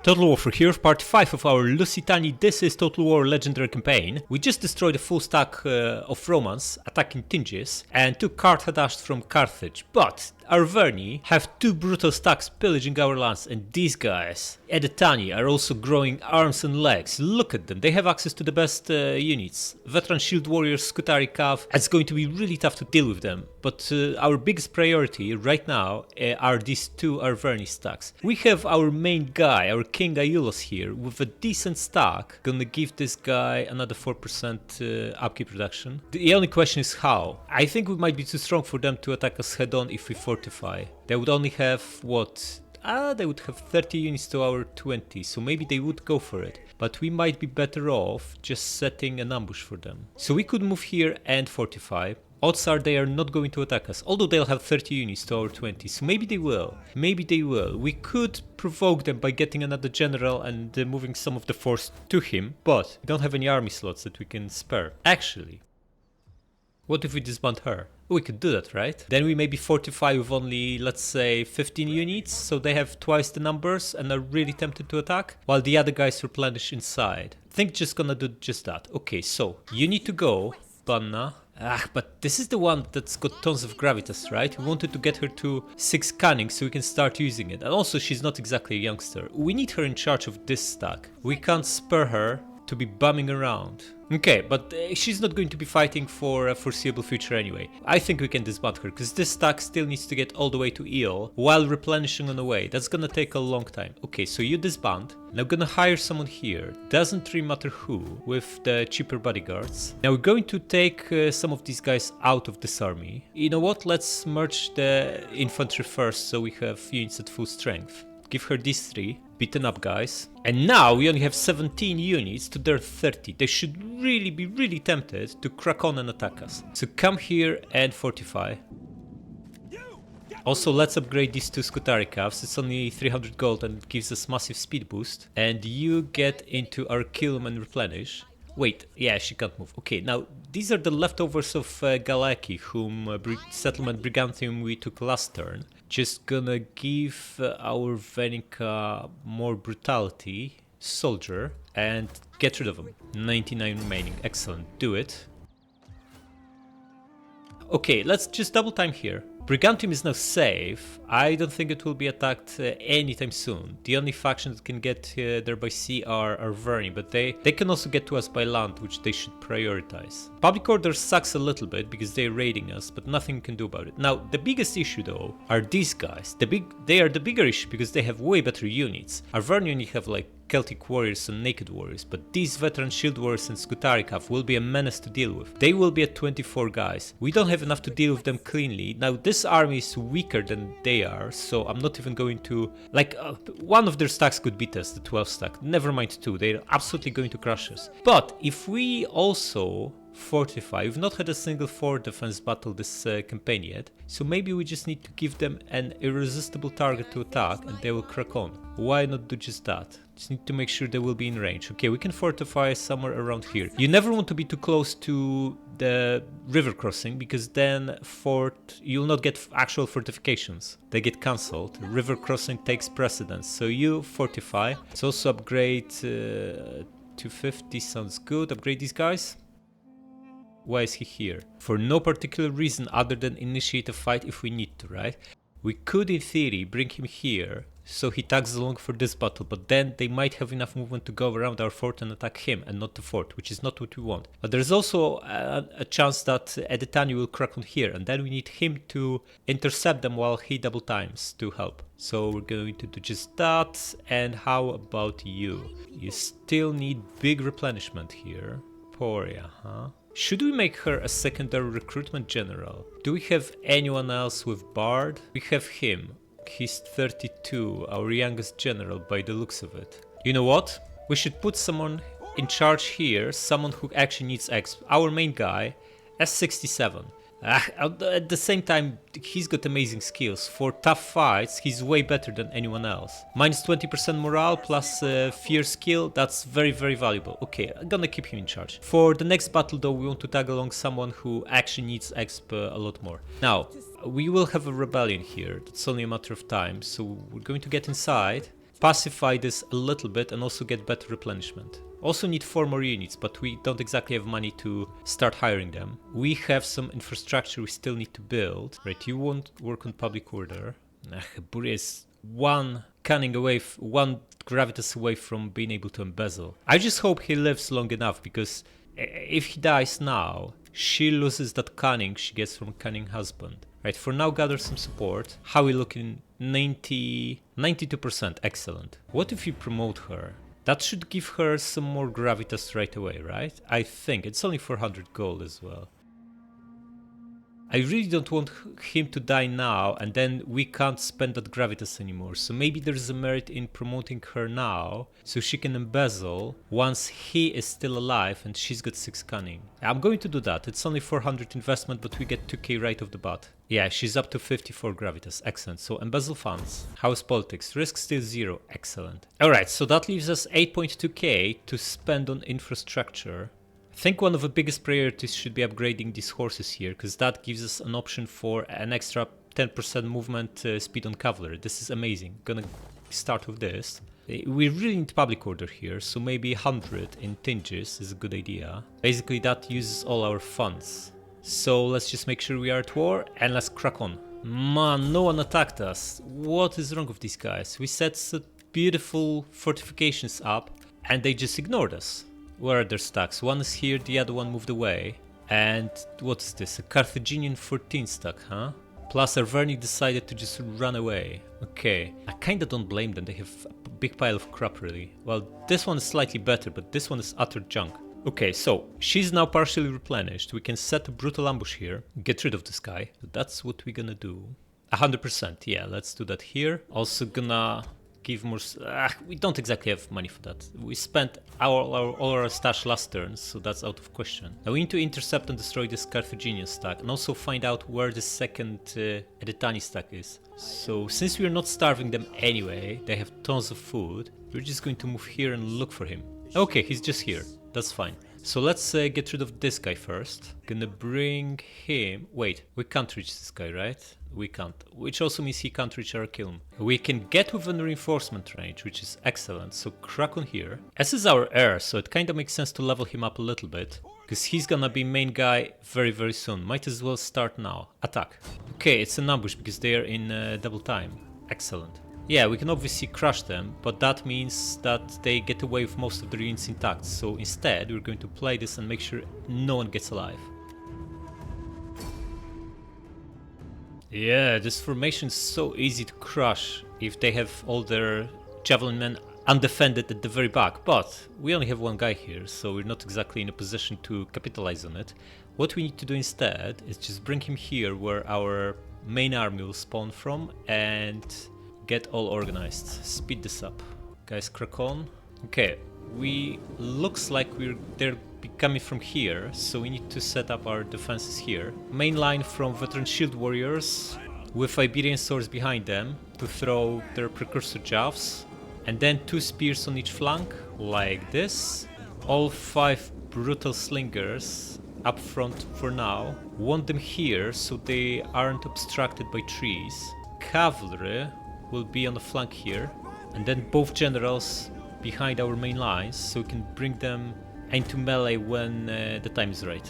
Total War for Heroes, part 5 of our Lusitani. This is Total War Legendary Campaign. We just destroyed a full stack of Romans, attacking Tingis, and took Carthage from Carthage. But our Verni have two brutal stacks pillaging our lands, and these guys, Edetania, are also growing arms and legs. Look at them, they have access to the best units. Veteran Shield Warriors, Scutari Cav. It's going to be really tough to deal with them. But our biggest priority right now are these two Arverni stacks. We have our main guy, our King Iulos here, with a decent stack. Gonna give this guy another 4% upkeep reduction. The only question is how. I think we might be too strong for them to attack us head on if we fortify. They would only have, what? They would have 30 units to our 20, so maybe they would go for it. But we might be better off just setting an ambush for them. So we could move here and fortify. Odds are they are not going to attack us, although they'll have 30 units to our 20, so maybe they will. Maybe they will. We could provoke them by getting another general and moving some of the force to him, but we don't have any army slots that we can spare. Actually, what if we disband her? We could do that, right? Then we maybe fortify with only, let's say, 15 units, so they have twice the numbers and are really tempted to attack, while the other guys replenish inside. I think just gonna do just that. Okay, so you need to go, Banna. But this is the one that's got tons of gravitas, right? We wanted to get her to 6 cunning so we can start using it. And also she's not exactly a youngster. We need her in charge of this stack. We can't spare her to be bumming around. Okay, but she's not going to be fighting for a foreseeable future anyway. I think we can disband her, because this stack still needs to get all the way to Eel while replenishing on the way. That's gonna take a long time. Okay, so you disband. Now I'm gonna hire someone here, doesn't really matter who, with the cheaper bodyguards. Now we're going to take some of these guys out of this army. You know what, let's merge the infantry first so we have units at full strength. Give her these 3, beaten up guys. And now we only have 17 units to their 30. They should really be really tempted to crack on and attack us. So come here and fortify. Also, let's upgrade these 2 Scutari Cavs. It's only 300 gold and it gives us massive speed boost. And you get into Archilum and replenish. Wait, yeah, she can't move. Okay, now these are the leftovers of Galaki, whom settlement Brigantium we took last turn. Just gonna give our Venica more brutality, soldier, and get rid of them. 99 remaining, excellent, do it. Okay, let's just double time here. Brigantium is now safe. I don't think it will be attacked anytime soon. The only faction that can get there by sea are Verni, but they can also get to us by land, which they should prioritize. Public order sucks a little bit because they're raiding us, but nothing we can do about it. Now, the biggest issue though are these guys. They are the bigger issue because they have way better units. Our Verni only have like Celtic warriors and naked warriors, but these veteran shield warriors and Scutari Cav will be a menace to deal with. They will be at 24 guys. We don't have enough to deal with them cleanly. Now this army is weaker than they are, so I'm not even going to... Like, one of their stacks could beat us, the 12 stack. Never mind 2, they're absolutely going to crush us. But if we also fortify, we've not had a single fort defense battle this campaign yet, so maybe we just need to give them an irresistible target to attack and they will crack on. Why not do just that? Just need to make sure they will be in range. Okay, we can fortify somewhere around here. You never want to be too close to the river crossing, because then you'll not get actual fortifications. They get cancelled. River crossing takes precedence, so you fortify. Let's also upgrade 250, sounds good. Upgrade these guys. Why is he here? For no particular reason other than initiate a fight if we need to, right? We could, in theory, bring him here so he tags along for this battle, but then they might have enough movement to go around our fort and attack him and not the fort, which is not what we want. But there's also a chance that Edetania will crack on here, and then we need him to intercept them while he double times to help. So we're going to do just that. And how about you? You still need big replenishment here. Poria, huh? Should we make her a secondary recruitment general? Do we have anyone else with Bard? We have him. He's 32, our youngest general by the looks of it. You know what? We should put someone in charge here, someone who actually needs exp. Our main guy, S67. At the same time, he's got amazing skills. For tough fights, he's way better than anyone else. Minus 20% morale plus fear skill, that's very, very valuable. Okay, I'm gonna keep him in charge. For the next battle though, we want to tag along someone who actually needs exp a lot more. Now, we will have a rebellion here. That's only a matter of time. So we're going to get inside. pacify this a little bit and also get better replenishment. Also need 4 more units, but we don't exactly have money to start hiring them. We have some infrastructure we still need to build. Right, you won't work on public order. Buria is one cunning away, one gravitas away from being able to embezzle. I just hope he lives long enough, because if he dies now, she loses that cunning she gets from cunning husband. Right, for now gather some support. How are we looking? 92%, excellent. What if we promote her? That should give her some more gravitas right away, right? I think it's only 400 gold as well. I really don't want him to die now, and then we can't spend that gravitas anymore. So maybe there's a merit in promoting her now, so she can embezzle once he is still alive and she's got 6 cunning. I'm going to do that. It's only 400 investment, but we get 2k right off the bat. Yeah, she's up to 54 gravitas. Excellent. So embezzle funds. House politics. Risk still 0. Excellent. Alright, so that leaves us 8.2k to spend on infrastructure. I think one of the biggest priorities should be upgrading these horses here, because that gives us an option for an extra 10% movement speed on cavalry. This is amazing. Gonna start with this. We really need public order here, so maybe 100 in tinges is a good idea. Basically that uses all our funds. So let's just make sure we are at war and let's crack on. Man, no one attacked us. What is wrong with these guys? We set some beautiful fortifications up and they just ignored us. Where are their stacks? One is here, the other one moved away. And what is this? A Carthaginian 14 stack, huh? Plus Arverni decided to just run away. Okay, I kinda don't blame them, they have a big pile of crap really. Well, this one is slightly better, but this one is utter junk. Okay, so she's now partially replenished. We can set a brutal ambush here, get rid of this guy. That's what we're gonna do. 100%, yeah, let's do that here. Also gonna give more... we don't exactly have money for that. We spent all our stash last turn, so that's out of question. Now we need to intercept and destroy this Carthaginian stack and also find out where the second Edetania stack is. So since we're not starving them anyway, they have tons of food, we're just going to move here and look for him. Okay, he's just here. That's fine. So let's get rid of this guy first. Gonna bring him... Wait, we can't reach this guy, right? We can't. Which also means he can't reach our kiln. We can get within reinforcement range, which is excellent. So crack on here. S is our heir, so it kind of makes sense to level him up a little bit. Because he's gonna be main guy very soon. Might as well start now. Attack. Okay, it's an ambush because they are in double time. Excellent. Yeah, we can obviously crush them, but that means that they get away with most of the units intact. So instead, we're going to play this and make sure no one gets alive. Yeah, this formation is so easy to crush if they have all their javelin men undefended at the very back. But we only have one guy here, so we're not exactly in a position to capitalize on it. What we need to do instead is just bring him here where our main army will spawn from and get all organized. Speed this up. Guys, crack on. Okay, looks like they're coming from here, so we need to set up our defenses here. Main line from veteran shield warriors with Iberian swords behind them to throw their precursor javes, and then 2 spears on each flank, like this. All 5 brutal slingers up front for now. Want them here so they aren't obstructed by trees. Cavalry will be on the flank here, and then both generals behind our main lines, so we can bring them into melee when the time is right.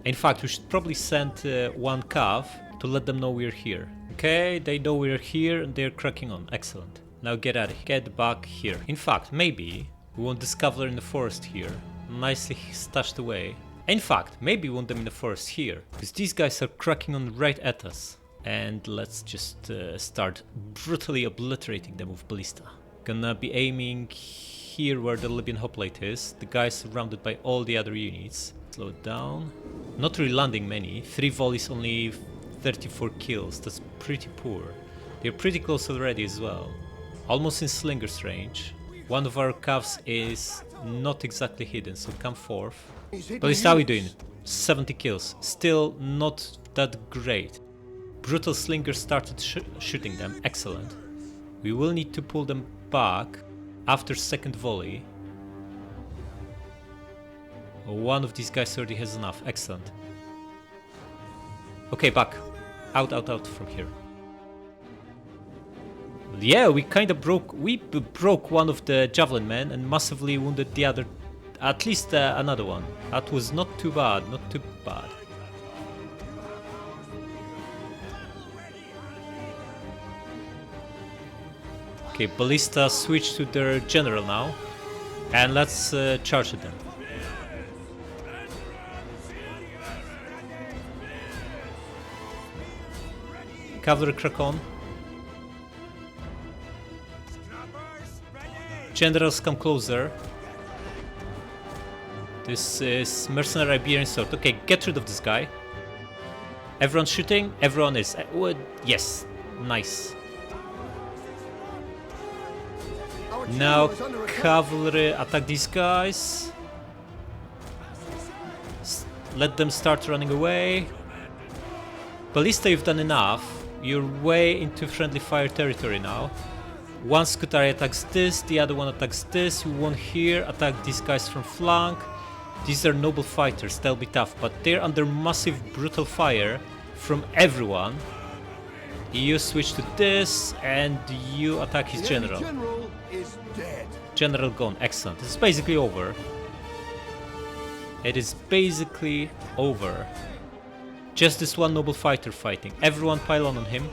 In fact, we should probably send one cav to let them know we're here. Okay, they know we're here and they're cracking on. Excellent. Now get out of here. Get back here. In fact, maybe we want this cavalry in the forest here, nicely stashed away. In fact, maybe we want them in the forest here, because these guys are cracking on right at us. And let's just start brutally obliterating them with ballista. Gonna be aiming here where the Libyan hoplite is. The guy's surrounded by all the other units. Slow it down. Not really landing many. 3 volleys, only 34 kills. That's pretty poor. They're pretty close already as well. Almost in slinger's range. One of our cavs is not exactly hidden, so come forth. Ballista, how are we doing? 70 kills. Still not that great. Brutal slingers started shooting them. Excellent. We will need to pull them back after second volley. One of these guys already has enough. Excellent. Okay, back. Out from here. Yeah, we kind of broke one of the javelin men and massively wounded the other, at least another one. That was not too bad, not too bad. Okay, ballista switch to their general now, and let's charge at them. Cavalry crack on. Generals come closer. This is mercenary Iberian sword. Okay, get rid of this guy. Everyone shooting? Everyone is. Yes, nice. Now cavalry attack these guys. Let them start running away. Ballista, you've done enough. You're way into friendly fire territory now. One Scutari attacks this, the other one attacks this. You won't here attack these guys from flank. These are noble fighters, they'll be tough, but they're under massive brutal fire from everyone. You switch to this and you attack his general. General is dead. General gone, excellent. It's basically over. It is basically over. Just this one noble fighter fighting. Everyone pile on him.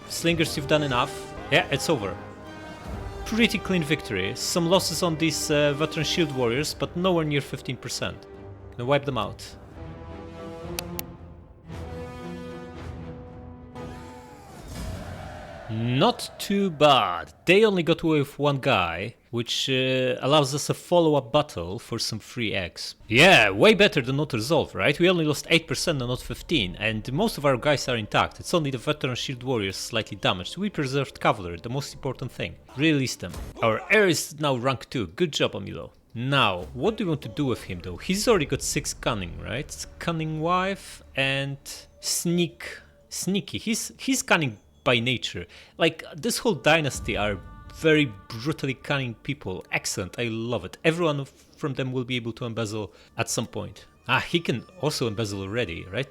Slingers, you've done enough. Yeah, it's over. Pretty clean victory. Some losses on these veteran shield warriors, but nowhere near 15%. Gonna wipe them out. Not too bad. They only got away with one guy, which allows us a follow-up battle for some free eggs. Yeah, way better than not resolve, right? We only lost 8% and not 15%, and most of our guys are intact. It's only the veteran shield warriors slightly damaged. We preserved cavalry, the most important thing. Release them. Our heir is now rank 2. Good job, Amilo. Now, what do we want to do with him though? He's already got 6 cunning, right? Cunning wife and sneaky. He's cunning by nature. Like, this whole dynasty are very brutally cunning people. Excellent, I love it. Everyone from them will be able to embezzle at some point. Ah, he can also embezzle already, right?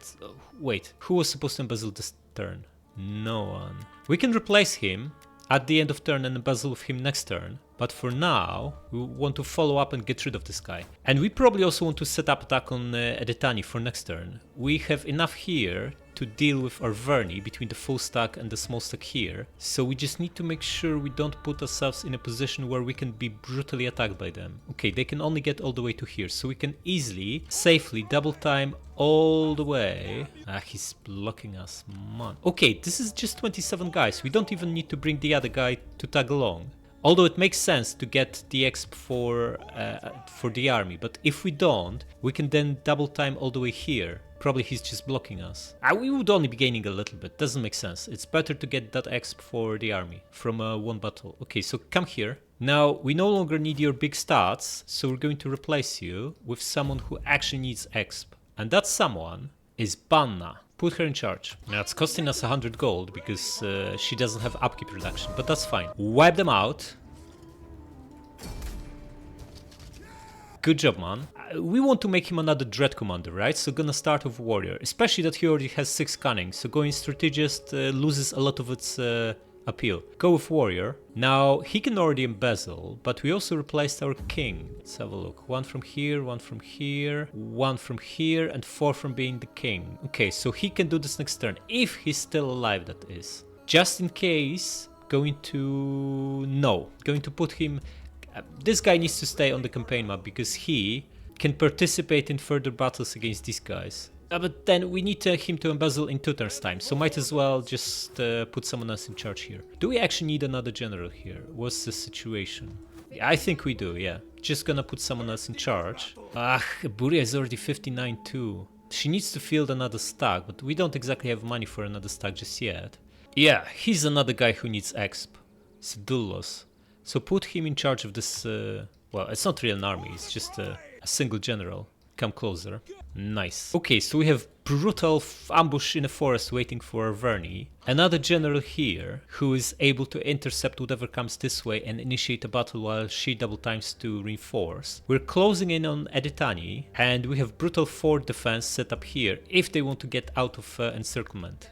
Wait, who was supposed to embezzle this turn? No one. We can replace him at the end of turn and embezzle with him next turn. But for now, we want to follow up and get rid of this guy. And we probably also want to set up attack on Edetania for next turn. We have enough here to deal with our Verni between the full stack and the small stack here. So we just need to make sure we don't put ourselves in a position where we can be brutally attacked by them. Okay, they can only get all the way to here. So we can easily, safely double time all the way. Ah, he's blocking us, man. Okay, this is just 27 guys. We don't even need to bring the other guy to tag along. Although it makes sense to get the exp for the army, but if we don't, we can then double time all the way here. Probably he's just blocking us. We would only be gaining a little bit, doesn't make sense. It's better to get that exp for the army from one battle. Okay, so come here. Now, we no longer need your big stats, so we're going to replace you with someone who actually needs exp. And that someone is Banna. Put her in charge. Now it's costing us 100 gold because she doesn't have upkeep reduction, but that's fine. Wipe them out. Good job, man. We want to make him another dread commander, right? So gonna start with warrior, especially that he already has 6 cunning. So going strategist loses a lot of its appeal. Go with warrior. Now he can already embezzle, but we also replaced our king. Let's have a look. 1 from here, 1 from here, 1 from here, and 4 from being the king. Okay, so he can do this next turn, if he's still alive, that is. Just in case, going to put him... this guy needs to stay on the campaign map because he can participate in further battles against these guys. But then we need him to embezzle in 2 turns time, so might as well just put someone else in charge here. Do we actually need another general here? What's the situation? Yeah, I think we do, yeah. Just gonna put someone else in charge. Ah, Buria is already 59 too. She needs to field another stack, but we don't exactly have money for another stack just yet. Yeah, he's another guy who needs exp. Sedullos. So put him in charge of this, well, it's not really an army, it's just a single general. Come closer. Nice. Okay, so we have brutal ambush in a forest waiting for Verni. Another general here who is able to intercept whatever comes this way and initiate a battle while she double times to reinforce. We're closing in on Edetania and we have brutal fort defense set up here if they want to get out of encirclement.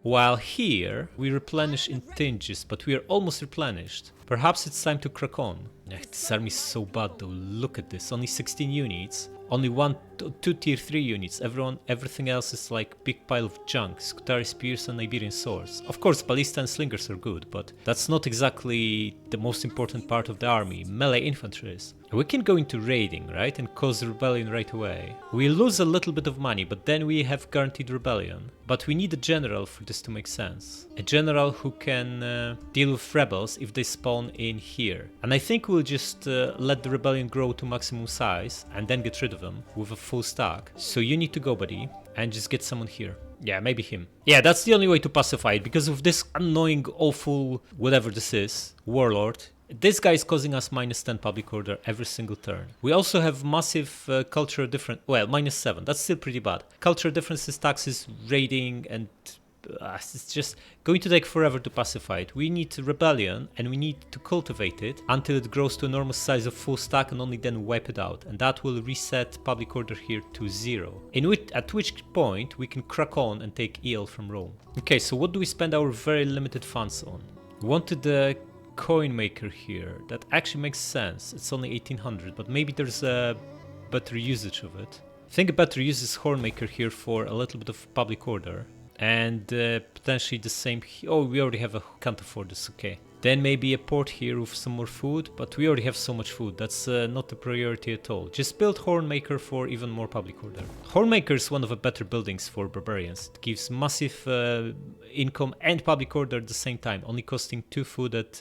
While here, we replenish in tinges, but we are almost replenished. Perhaps it's time to crack on. This army is so bad though, look at this, only 16 units. Only two tier 3 units, everything else is like big pile of junk, Scutari spears and Iberian swords. Of course, ballista and slingers are good, but that's not exactly the most important part of the army, melee infantry is. We can go into raiding, right, and cause rebellion right away. We lose a little bit of money, but then we have guaranteed rebellion. But we need a general for this to make sense. A general who can deal with rebels if they spawn in here. And I think we'll just let the rebellion grow to maximum size and then get rid of them with a full stack. So you need to go, buddy, and just get someone here. Yeah, maybe him. Yeah, that's the only way to pacify it, because of this annoying, awful, whatever this is, warlord. This guy is causing us -10 public order every single turn. We also have massive cultural difference, well, -7, that's still pretty bad. Cultural differences, taxes, raiding, and it's just going to take forever to pacify it. We need rebellion, and we need to cultivate it until it grows to enormous size of full stack, and only then wipe it out. And that will reset public order here to 0. At which point we can crack on and take EL from Rome. Okay, so what do we spend our very limited funds on? We wanted the coin maker here. That actually makes sense. It's only 1800, but maybe there's a better usage of it. I think a better use is horn maker here for a little bit of public order. And potentially the same. Oh, we already have a. Can't afford this. Okay. Then maybe a port here with some more food, but we already have so much food. That's not a priority at all. Just build Hornmaker for even more public order. Hornmaker is one of the better buildings for barbarians. It gives massive income and public order at the same time, only costing 2 food at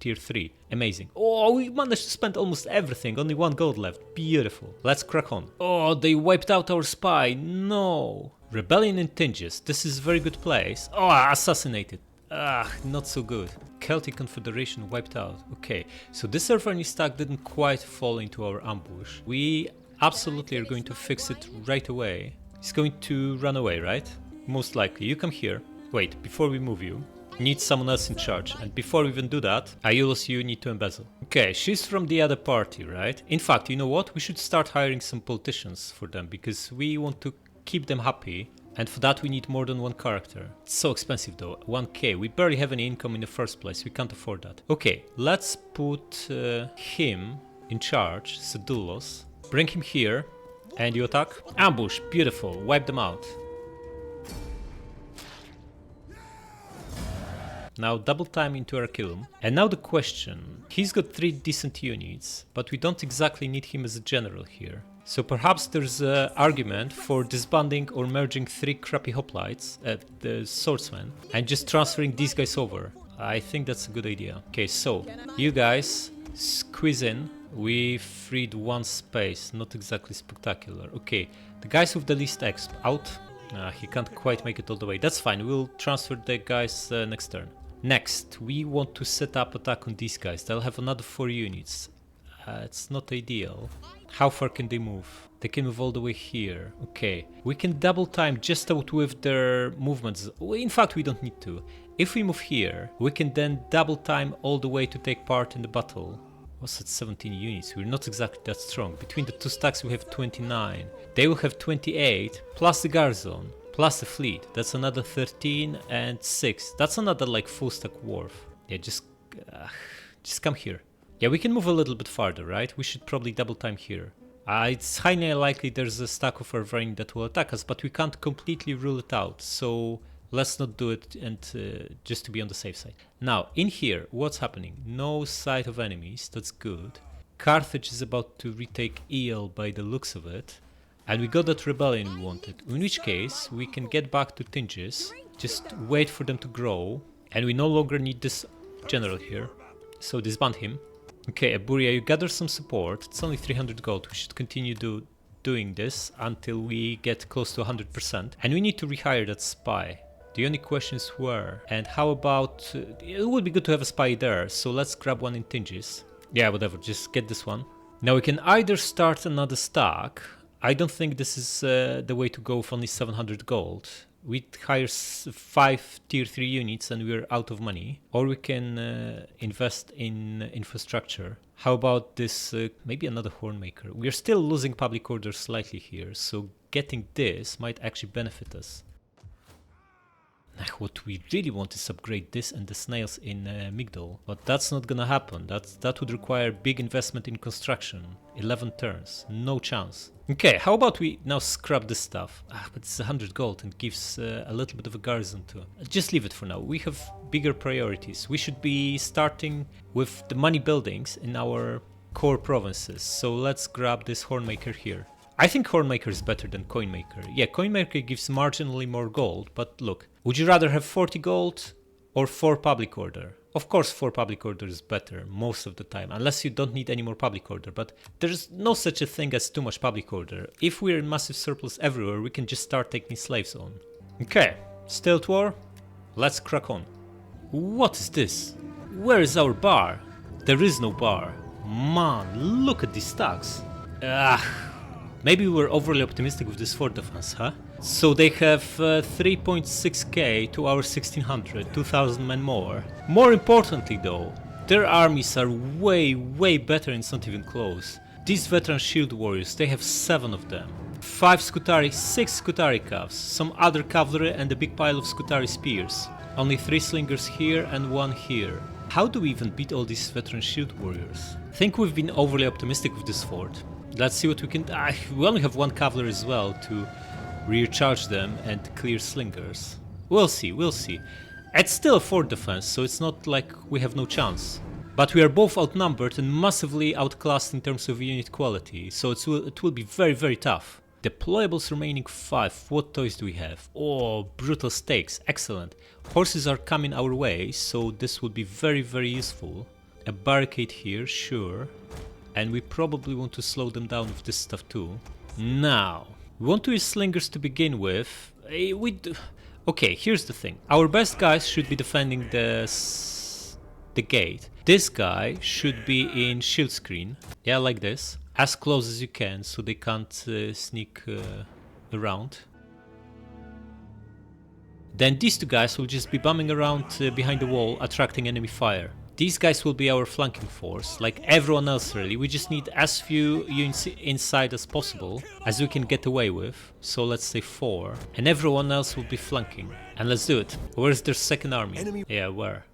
tier 3. Amazing. Oh, we managed to spend almost everything. Only 1 gold left. Beautiful. Let's crack on. Oh, they wiped out our spy. No. Rebellion in Tinges. This is a very good place. Oh, assassinated. Ah, not so good. Celtic Confederation wiped out. Okay, so this Arverni stack didn't quite fall into our ambush. We absolutely are going to fix it right away. He's going to run away, right? Most likely. You come here. Wait, before we move you, need someone else in charge. And before we even do that, Iulus, you need to embezzle. Okay, she's from the other party, right? In fact, you know what? We should start hiring some politicians for them, because we want to keep them happy. And for that we need more than 1 character. It's so expensive though, 1k. We barely have any income in the first place, we can't afford that. Okay, let's put him in charge, Sedulos. Bring him here, and you attack. Ambush, beautiful, wipe them out. Now double time into Archilum. And now the question, he's got 3 decent units, but we don't exactly need him as a general here. So perhaps there's an argument for disbanding or merging 3 crappy hoplites, the swordsmen, and just transferring these guys over. I think that's a good idea. Okay, so you guys squeeze in. We freed 1 space, not exactly spectacular. Okay, the guys with the least exp out. He can't quite make it all the way. That's fine, we'll transfer the guys next turn. Next, we want to set up attack on these guys. They'll have another 4 units. It's not ideal. How far can they move? They can move all the way here. Okay, we can double time just out with their movements. In fact, we don't need to. If we move here, we can then double time all the way to take part in the battle. What's at 17 units? We're not exactly that strong. Between the 2 stacks we have 29. They will have 28, plus the garrison, plus the fleet. That's another 13 and 6. That's another like full stack wharf. Yeah, just come here. Yeah, we can move a little bit farther, right? We should probably double time here. It's highly likely there's a stack of Arverni that will attack us, but we can't completely rule it out. So let's not do it, and just to be on the safe side. Now, in here, what's happening? No sight of enemies, that's good. Carthage is about to retake EL by the looks of it. And we got that rebellion we wanted. In which case, we can get back to Tinges, just wait for them to grow. And we no longer need this general here. So disband him. Okay, Aburia, you gather some support. It's only 300 gold. We should continue doing this until we get close to 100%. And we need to rehire that spy. The only question is where. And how about... it would be good to have a spy there. So let's grab one in Tinges. Yeah, whatever. Just get this one. Now we can either start another stack. I don't think this is the way to go with only 700 gold. We hire 5 tier 3 units and we're out of money. Or we can invest in infrastructure. How about this, maybe another hornmaker? We're still losing public order slightly here, so getting this might actually benefit us. What we really want is upgrade this and the snails in Migdol, but that's not gonna happen. That would require big investment in construction. 11 turns, no chance. Okay, how about we now scrap this stuff? But it's 100 gold and gives a little bit of a garrison too. Just leave it for now. We have bigger priorities. We should be starting with the money buildings in our core provinces. So let's grab this Hornmaker here. I think Hornmaker is better than Coinmaker. Yeah, Coinmaker gives marginally more gold, but look, would you rather have 40 gold or 4 public order? Of course 4 public order is better most of the time, unless you don't need any more public order, but there's no such a thing as too much public order. If we're in massive surplus everywhere, we can just start taking slaves on. Okay, still at war? Let's crack on. What is this? Where is our bar? There is no bar. Man, look at these stacks. Maybe we were overly optimistic with this fort defense, huh? So they have 3.6k to our 1600, 2000 men more. More importantly though, their armies are way better and it's not even close. These veteran shield warriors, they have 7 of them. 5 Scutari, 6 Scutari calves, some other cavalry and a big pile of Scutari spears. Only 3 slingers here and 1 here. How do we even beat all these veteran shield warriors? I think we've been overly optimistic with this fort. Let's see what we can... we only have 1 cavalry as well to recharge them and clear slingers. We'll see, we'll see. It's still a fort defense, so it's not like we have no chance. But we are both outnumbered and massively outclassed in terms of unit quality, so it will be very tough. Deployables remaining 5. What toys do we have? Oh, brutal stakes, excellent. Horses are coming our way, so this will be very useful. A barricade here, sure. And we probably want to slow them down with this stuff too. Now, we want to use slingers to begin with. Okay, here's the thing. Our best guys should be defending the gate. This guy should be in shield screen. Yeah, like this. As close as you can so they can't sneak around. Then these 2 guys will just be bombing around behind the wall, attracting enemy fire. These guys will be our flanking force, like everyone else really. We just need as few units inside as possible, as we can get away with. So let's say 4. And everyone else will be flanking. And let's do it. Where's their second army? Enemy. Yeah, where?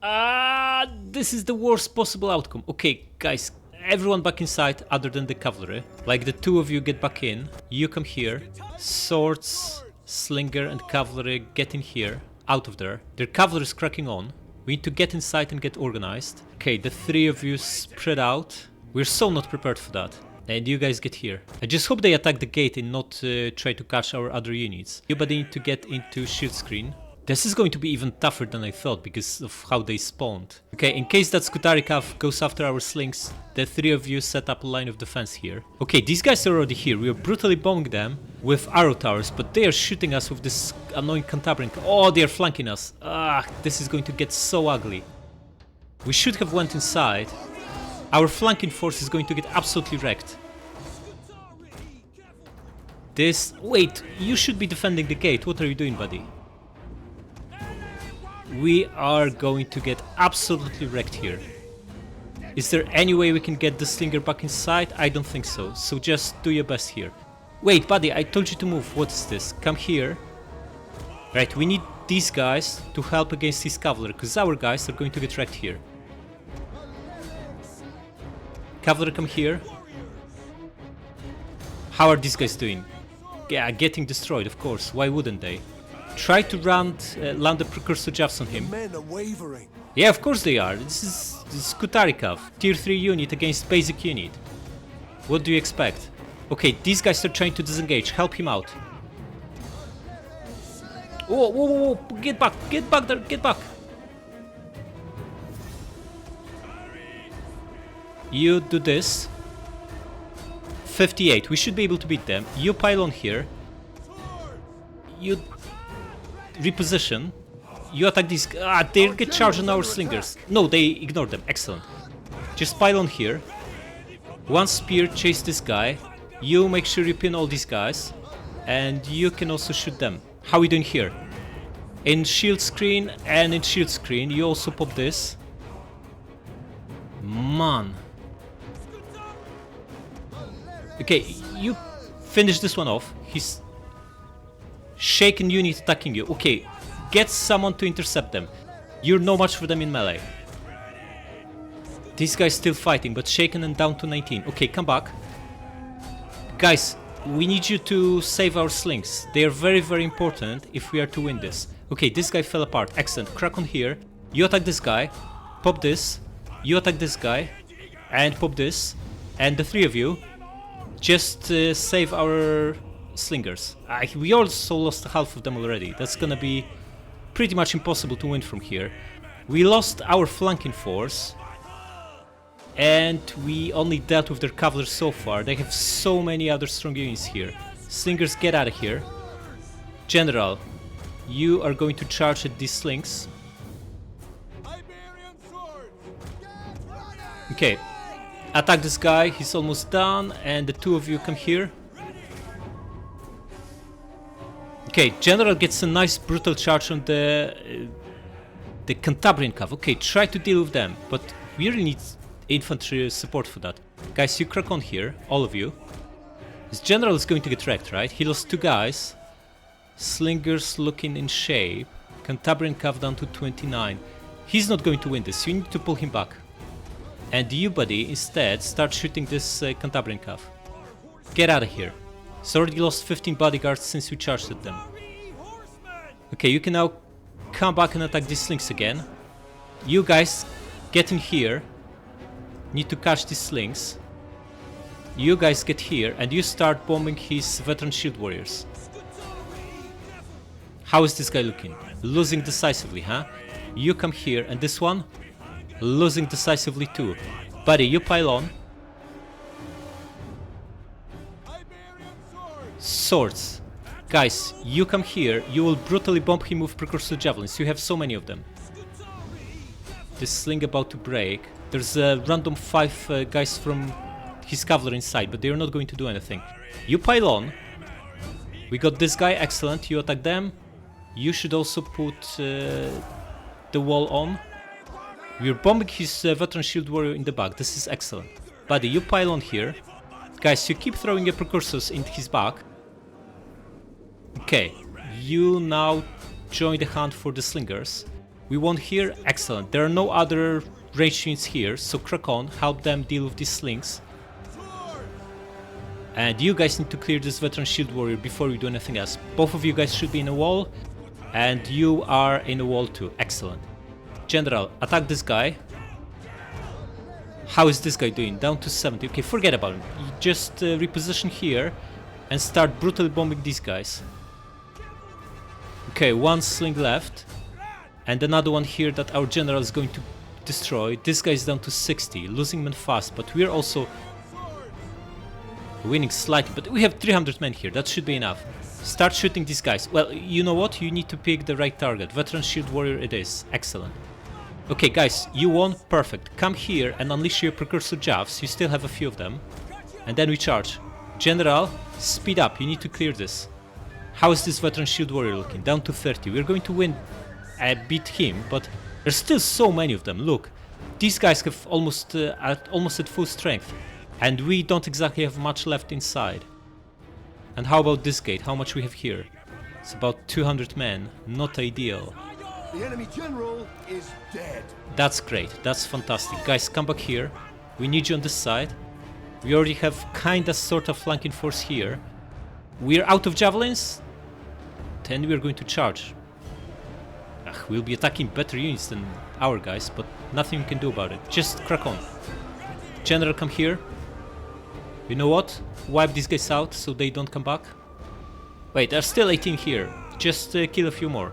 This is the worst possible outcome. Okay, guys, everyone back inside other than the cavalry. Like the 2 of you get back in. You come here. Swords, slinger and cavalry get in here. Out of there. Their cavalry is cracking on. We need to get inside and get organized. Okay, the 3 of you spread out. We're so not prepared for that. And you guys get here. I just hope they attack the gate and not try to catch our other units. You but need to get into shield screen. This is going to be even tougher than I thought because of how they spawned. Okay, in case that Scutari Cav goes after our slings, the 3 of you set up a line of defense here. Okay, these guys are already here. We are brutally bombing them with arrow towers, but they are shooting us with this annoying Cantabrian. Oh, they are flanking us. This is going to get so ugly. We should have went inside. Our flanking force is going to get absolutely wrecked. Wait, you should be defending the gate. What are you doing, buddy? We are going to get absolutely wrecked here. Is there any way we can get the slinger back inside? I don't think so. So just do your best here. Wait, buddy, I told you to move. What is this? Come here. Right, we need these guys to help against his cavalry, because our guys are going to get wrecked here. Cavalry, come here. How are these guys doing? Yeah, getting destroyed, of course. Why wouldn't they? Try to land the precursor jabs on him. Men are wavering. Yeah, of course they are. This is Skutarikov, tier 3 unit against basic unit. What do you expect? Okay, these guys are trying to disengage. Help him out. Whoa, get back there, get back. You do this. 58, we should be able to beat them. You pile on here. You reposition. You attack these. They get charged on our slingers. No, they ignore them. Excellent. Just pile on here. 1 spear, chase this guy. You make sure you pin all these guys. And you can also shoot them. How are we doing here? In shield screen and in shield screen, you also pop this. Man. Okay, you finish this one off. He's shaken unit attacking you. Okay, Get someone to intercept them. You're no match for them in melee. This guy's still fighting, but shaken and down to 19. Okay, come back. Guys, we need you to save our slings. They are very, very important if we are to win this. Okay, this guy fell apart. Excellent. Crack on here. You attack this guy. Pop this. You attack this guy. And pop this. And the three of you just save our slingers. We also lost half of them already. That's gonna be pretty much impossible to win from here. We lost our flanking force. And we only dealt with their cavalry so far. They have so many other strong units here. Slingers, get out of here. General, you are going to charge at these slings. Okay, attack this guy, he's almost done, and the two of you come here. Okay, General gets a nice brutal charge on the Cantabrian cav. Okay, try to deal with them, but we really need infantry support for that. Guys, you crack on here, all of you. This General is going to get wrecked, right? He lost two guys. Slingers looking in shape. Cantabrian cav down to 29. He's not going to win this, you need to pull him back. And you, buddy, instead start shooting this Cantabrian cav. Get out of here. He's already lost 15 bodyguards since we charged at them. Okay, you can now come back and attack these slings again. You guys, get in here. Need to catch these slings. You guys get here and you start bombing his veteran shield warriors. How is this guy looking? Losing decisively, huh? You come here and this one? Losing decisively too. Buddy, you pile on. Swords. Guys, you come here, you will brutally bomb him with precursor javelins. You have so many of them. This sling about to break. There's a random 5 guys from his cavalry inside, but they're not going to do anything. You pile on. We got this guy, excellent. You attack them. You should also put the wall on. We're bombing his veteran shield warrior in the back. This is excellent. Buddy, you pile on here. Guys, you keep throwing your precursors into his back. Okay, you now join the hunt for the slingers. We won here, excellent. There are no other ranged units here, so crack on, help them deal with these slings. And you guys need to clear this veteran shield warrior before we do anything else. Both of you guys should be in a wall, and you are in a wall too, excellent. General, attack this guy. How is this guy doing? Down to 70. Okay, forget about him. You just reposition here and start brutally bombing these guys. Okay, one sling left. And another one here that our general is going to destroy. This guy is down to 60, losing men fast, but we're also winning slightly. But we have 300 men here, that should be enough. Start shooting these guys. Well, you know what? You need to pick the right target. Veteran shield warrior it is. Excellent. Okay, guys, you won. Perfect. Come here and unleash your precursor javs. You still have a few of them. And then we charge. General, speed up. You need to clear this. How is this veteran shield warrior looking? Down to 30. We're going to win. Beat him, but there's still so many of them. Look, these guys have almost at full strength, and we don't exactly have much left inside. And how about this gate? How much we have here? It's about 200 men. Not ideal. The enemy general is dead. That's great. That's fantastic. Guys, come back here. We need you on this side. We already have kinda sort of flanking force here. We're out of javelins. Then we're going to charge. We'll be attacking better units than our guys, but nothing we can do about it. Just crack on. General, come here. You know what? Wipe these guys out so they don't come back. Wait, there's still 18 here. Just kill a few more.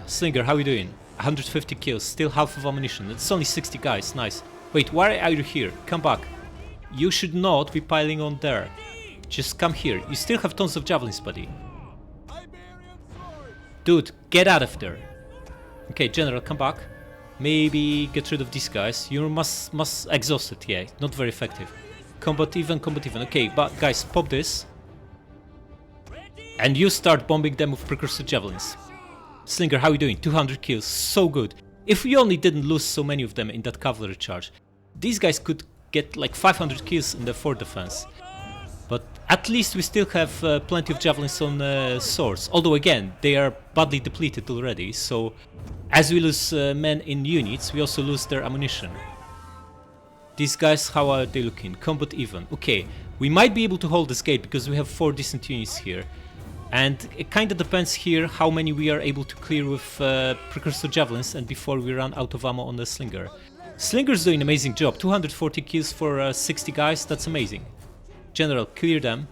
Slinger, how are you doing? 150 kills, still half of ammunition. It's only 60 guys, nice. Wait, why are you here? Come back. You should not be piling on there. Just come here. You still have tons of javelins, buddy. Dude, get out of there. Okay, General, come back. Maybe get rid of these guys. You must exhaust it, yeah, not very effective. Combat even. Okay, but guys, pop this. And you start bombing them with precursor javelins. Slinger, how are you doing? 200 kills, so good. If we only didn't lose so many of them in that cavalry charge, these guys could get like 500 kills in the fort defense. But At least we still have plenty of javelins on swords. Although again, they are badly depleted already, so as we lose men in units, we also lose their ammunition. These guys, how are they looking? Combat even. Okay, we might be able to hold this gate because we have 4 decent units here. And it kind of depends here how many we are able to clear with precursor javelins and before we run out of ammo on the slinger. Slinger's doing an amazing job. 240 kills for 60 guys, that's amazing. General, clear them.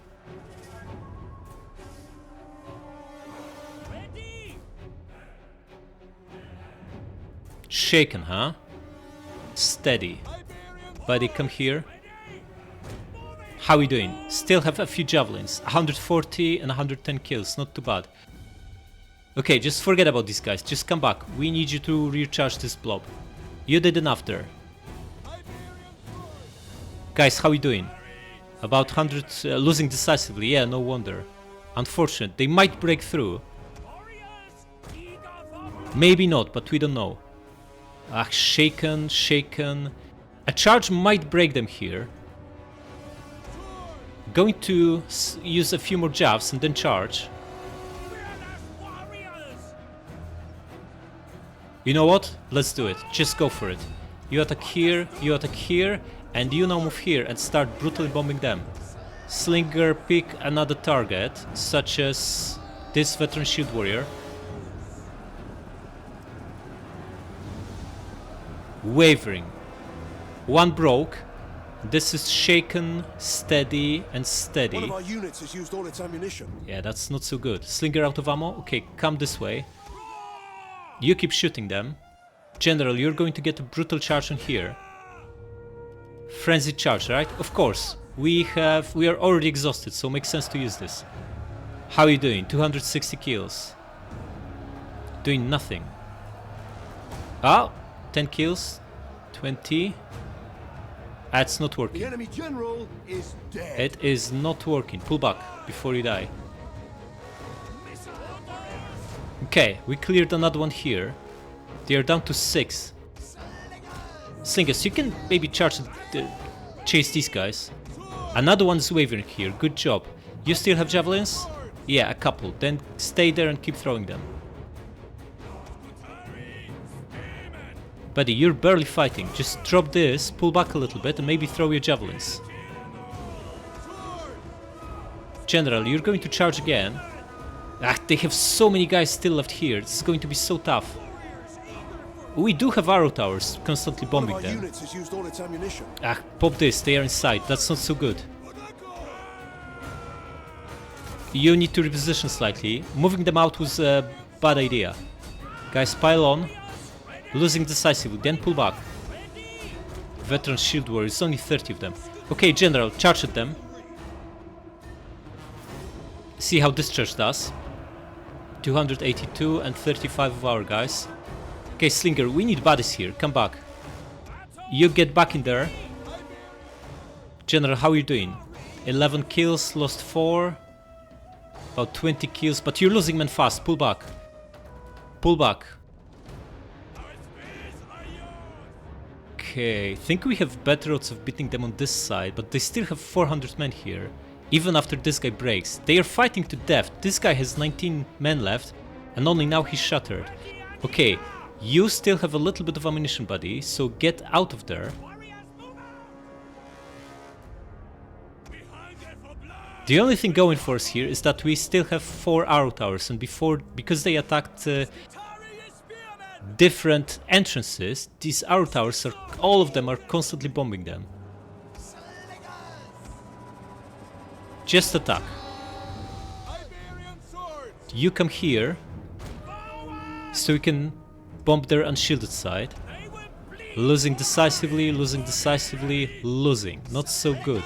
Shaken, huh? Steady. Buddy, come here. How we doing? Still have a few javelins. 140 and 110 kills, not too bad. Okay, just forget about these guys. Just come back. We need you to recharge this blob. You did enough there. Guys, how we doing? About 100, losing decisively, yeah, no wonder. Unfortunate, they might break through. Maybe not, but we don't know. Ah, shaken, shaken. A charge might break them here. Going to use a few more jabs and then charge. You know what? Let's do it. Just go for it. You attack here, and you now move here and start brutally bombing them. Slinger, pick another target, such as this veteran shield warrior. Wavering. One broke. This is shaken, steady, and steady. One of our units has used all its ammunition. Yeah, that's not so good. Slinger out of ammo? Okay, come this way. You keep shooting them. General, you're going to get a brutal charge on here. Frenzied charge, right? Of course. We are already exhausted, so makes sense to use this. How are you doing? 260 kills. Doing nothing. Ah, 10 kills. 20. That's not working. The enemy general is dead. It is not working. Pull back before you die. Okay, we cleared another one here. They are down to 6. Slingers, you can maybe chase these guys. Another one is wavering here. Good job. You still have javelins? Yeah, a couple. Then stay there and keep throwing them. Buddy, you're barely fighting. Just drop this, pull back a little bit, and maybe throw your javelins. General, you're going to charge again. Ah, they have so many guys still left here. This is going to be so tough. We do have arrow towers constantly bombing them. Units has used all its ammunition. Ah, pop this, they are inside. That's not so good. You need to reposition slightly. Moving them out was a bad idea. Guys, pile on. Losing decisively, then pull back. Veteran shield warriors, only 30 of them. Okay, General, charge at them. See how this charge does. 282 and 35 of our guys. Okay, Slinger, we need bodies here. Come back. You get back in there. General, how are you doing? 11 kills, lost 4. About 20 kills, but you're losing men fast. Pull back. Pull back. Okay, think we have better odds of beating them on this side, but they still have 400 men here. Even after this guy breaks. They are fighting to death. This guy has 19 men left, and only now he's shattered. Okay, you still have a little bit of ammunition, buddy, so get out of there. The only thing going for us here is that we still have 4 arrow towers, and because they attacked different entrances, these arrow towers all of them are constantly bombing them. Just attack. You come here so we can bomb their unshielded side. Losing decisively, losing decisively, losing. Not so good.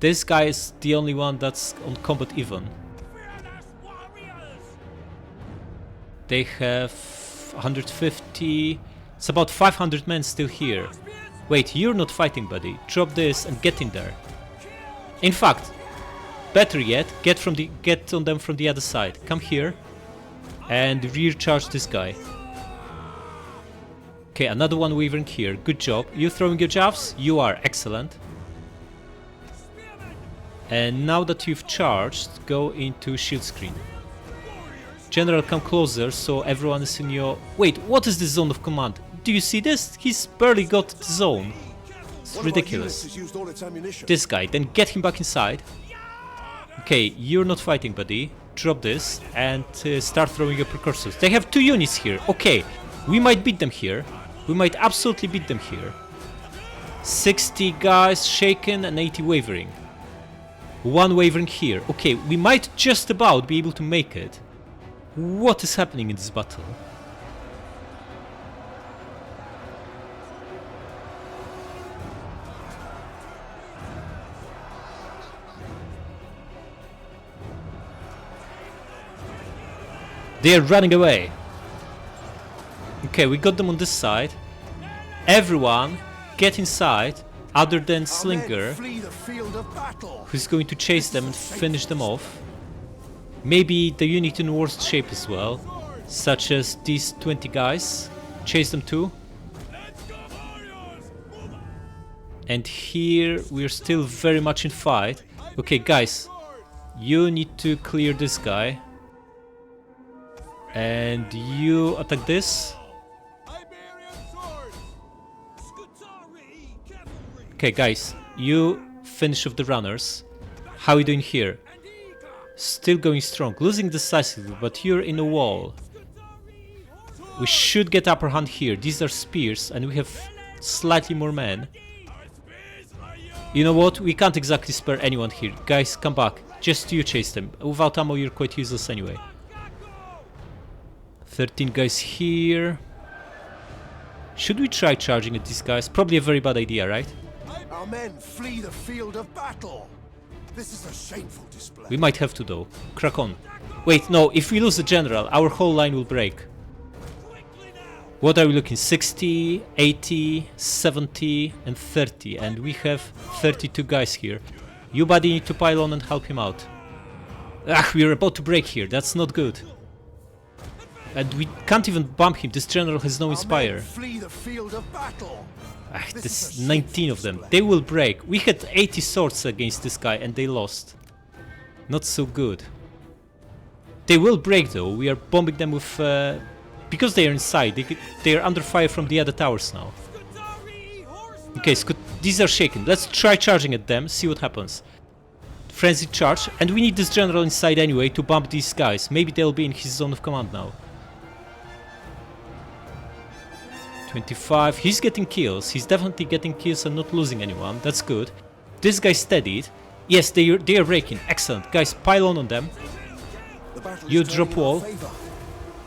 This guy is the only one that's on combat even. They have 150. It's about 500 men still here. Wait, you're not fighting, buddy. Drop this and get in there. In fact, better yet, get on them from the other side. Come here and recharge this guy. Okay, another one wavering here. Good job. You throwing your jabs? You are excellent. And now that you've charged, go into shield screen. General, come closer so everyone is in your... Wait, what is the zone of command? Do you see this? He's barely got the zone. It's ridiculous. This guy, then get him back inside. Okay, you're not fighting, buddy. Drop this and start throwing your precursors. They have 2 units here. Okay, we might beat them here. We might absolutely beat them here. 60 guys shaken and 80 wavering. 1 wavering here. Okay, we might just about be able to make it. What is happening in this battle? They are running away. Okay, we got them on this side. Everyone get inside, other than Slinger, who's going to chase them and finish them off. Maybe the unit in worst shape as well, such as these 20 guys. Chase them too. And here we're still very much in fight. Okay, guys, you need to clear this guy. And you attack this. Okay, guys, you finish off the runners. How are you doing here? Still going strong, losing decisively, but you're in a wall. We should get upper hand here. These are spears, and we have slightly more men. You know what? We can't exactly spare anyone here. Guys, come back. Just you chase them. Without ammo, you're quite useless anyway. 13 guys here. Should we try charging at these guys? Probably a very bad idea, right? Our men flee the field of battle. This is a shameful display. We might have to though. Crack on. Wait, no, if we lose the general, our whole line will break. What are we looking? 60, 80, 70 and 30. And we have 32 guys here. You buddy need to pile on and help him out. Ah, we're about to break here. That's not good. And we can't even bump him. This general has no inspire. Flee the field of battle. Ah, there's 19 of them. They will break. We had 80 swords against this guy and they lost. Not so good. They will break though. We are bombing them with... because they are inside, they are under fire from the other towers now. Okay, these are shaken. Let's try charging at them, see what happens. Frenzied charge. And we need this general inside anyway to bump these guys. Maybe they'll be in his zone of command now. 25. He's getting kills. He's definitely getting kills and not losing anyone. That's good. This guy steadied. Yes, they are raking. Excellent. Guys, pile on them. You drop wall.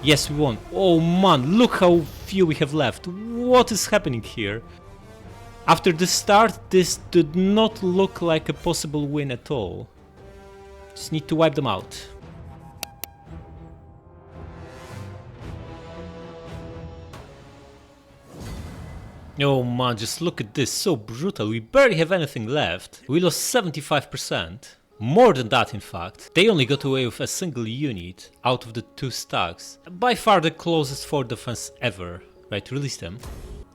Yes, we won. Oh man, look how few we have left. What is happening here? After the start, this did not look like a possible win at all. Just need to wipe them out. Oh man, just look at this, so brutal. We barely have anything left. We lost 75%. More than that, in fact. They only got away with a single unit out of the 2 stacks. By far the closest fort defense ever. Right, release them.